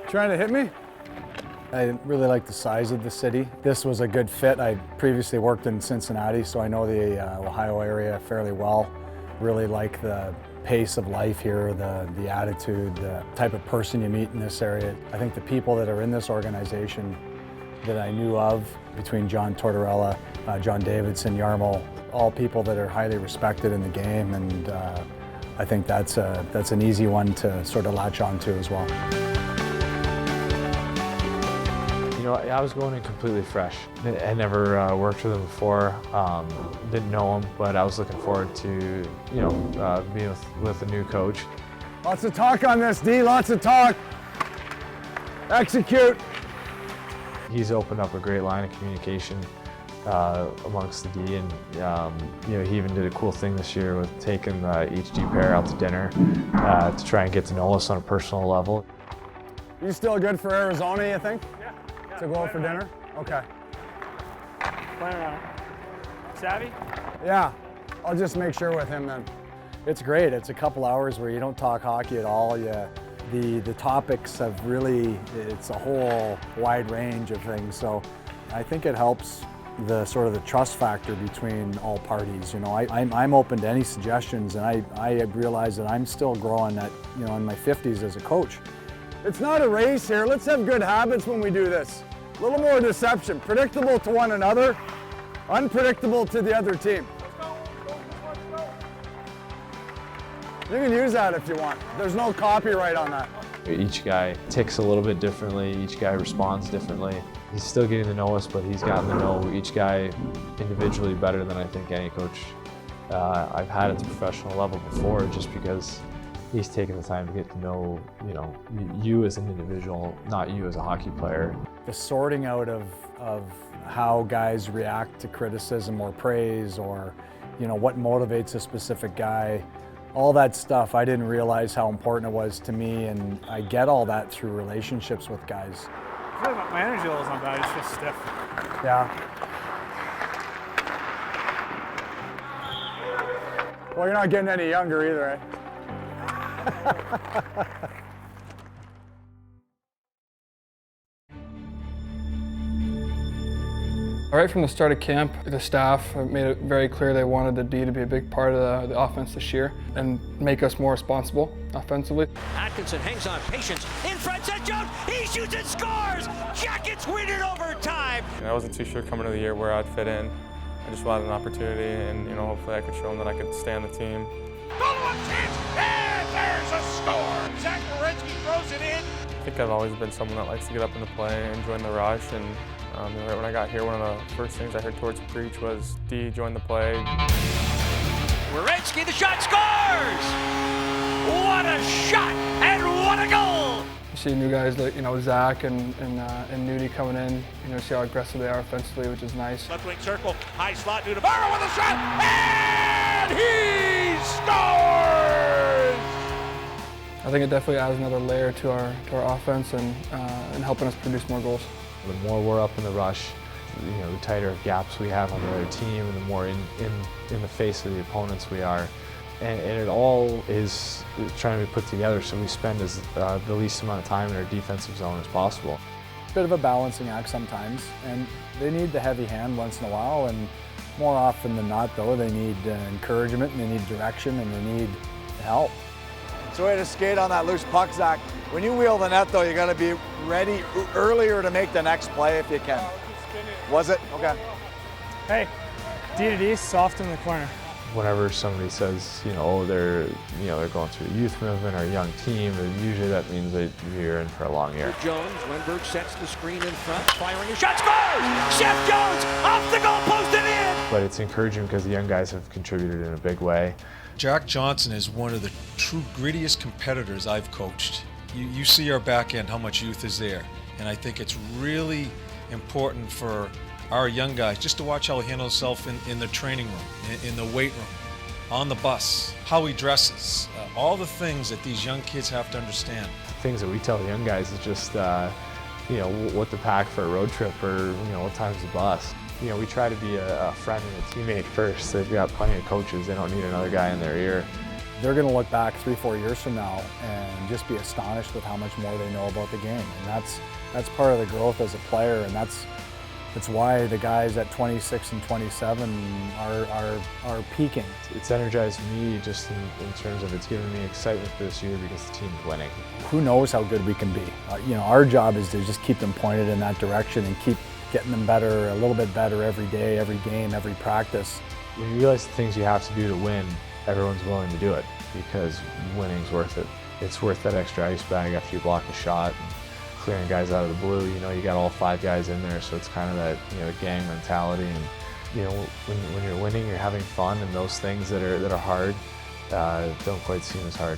Trying to hit me? I really like the size of the city. This was a good fit. I previously worked in Cincinnati, so I know the Ohio area fairly well. Really like the pace of life here, the attitude, the type of person you meet in this area. I think the people that are in this organization that I knew of, between John Tortorella, John Davidson, Yarmo, all people that are highly respected in the game, and I think that's an easy one to sort of latch onto as well. You know, I was going in completely fresh. I never worked with him before, didn't know him, but I was looking forward to, you know, being with a new coach. Lots of talk on this, D, lots of talk. Execute. He's opened up a great line of communication amongst the D, and you know, he even did a cool thing this year with taking each D pair out to dinner to try and get to know us on a personal level. You still good for Arizona, you think? Yeah. To go for dinner? Okay. Plan on it. Savvy? Yeah, I'll just make sure with him then. It's great. It's a couple hours where you don't talk hockey at all. The topics have really, it's a whole wide range of things. So I think it helps the sort of the trust factor between all parties. You know, I'm open to any suggestions, and I realize that I'm still growing at, you know, in my 50s as a coach. It's not a race here. Let's have good habits when we do this. A little more deception, predictable to one another, unpredictable to the other team. You can use that if you want. There's no copyright on that. Each guy ticks a little bit differently, each guy responds differently. He's still getting to know us, but he's gotten to know each guy individually better than I think any coach I've had at the professional level before, just because he's taken the time to get to know, you know, you as an individual, not you as a hockey player. The sorting out of how guys react to criticism or praise, or, you know, what motivates a specific guy, all that stuff, I didn't realize how important it was to me, and I get all that through relationships with guys. I feel like my energy level's not bad, it's just stiff. Yeah. Well, you're not getting any younger either, eh? Right from the start of camp, the staff made it very clear they wanted the D to be a big part of the offense this year and make us more responsible offensively. Atkinson hangs on patience. In front, Seth Jones. He shoots and scores. Jackets win it overtime. I wasn't too sure coming into the year where I'd fit in. I just wanted an opportunity, and, you know, hopefully I could show them that I could stay on the team. Follow-up chance, and there's a score. Zach Werenski throws it in. I think I've always been someone that likes to get up in the play and join the rush, and right when I got here, one of the first things I heard towards preach was, D, join the play. Werenski, the shot scores! What a shot, and what a goal! You see new guys like, you know, Zach and Nudie coming in, you know, see how aggressive they are offensively, which is nice. Left wing circle, high slot, Nudibaro with a shot, and he scores! I think it definitely adds another layer to our offense and helping us produce more goals. The more we're up in the rush, you know, the tighter gaps we have on the other team, and the more in the face of the opponents we are. And it all is trying to be put together so we spend the least amount of time in our defensive zone as possible. Bit of a balancing act sometimes, and they need the heavy hand once in a while, and more often than not though, they need encouragement, and they need direction, and they need help. It's a way to skate on that loose puck, Zach. When you wheel the net though, you gotta be ready earlier to make the next play if you can. Was it? Okay. Hey, D to D, soft in the corner. Whenever somebody says, you know, oh, they're going through a youth movement or a young team, usually that means that you're in for a long year. Jones, Wenberg sets the screen in front, firing a shot, scores! Seth Jones off the goal post and in! But it's encouraging because the young guys have contributed in a big way. Jack Johnson is one of the true grittiest competitors I've coached. You see our back end, how much youth is there. And I think it's really important for our young guys just to watch how he handles himself in the training room, in the weight room, on the bus, how he dresses, all the things that these young kids have to understand. The things that we tell the young guys is just, you know, what to pack for a road trip, or, you know, what time's the bus. You know, we try to be a friend and a teammate first. They've got plenty of coaches. They don't need another guy in their ear. they're going to look back 3-4 years from now and just be astonished with how much more they know about the game. And that's part of the growth as a player, and that's why the guys at 26 and 27 are peaking. It's energized me just in terms of it's given me excitement for this year because the team is winning. Who knows how good we can be? You know, our job is to just keep them pointed in that direction and keep getting them better, a little bit better every day, every game, every practice. When you realize the things you have to do to win, everyone's willing to do it because winning's worth it. It's worth that extra ice bag after you block a shot. Clearing guys out of the blue, you know, you got all 5 guys in there, so it's kind of that, you know, gang mentality. And you know, when you're winning, you're having fun, and those things that are hard don't quite seem as hard.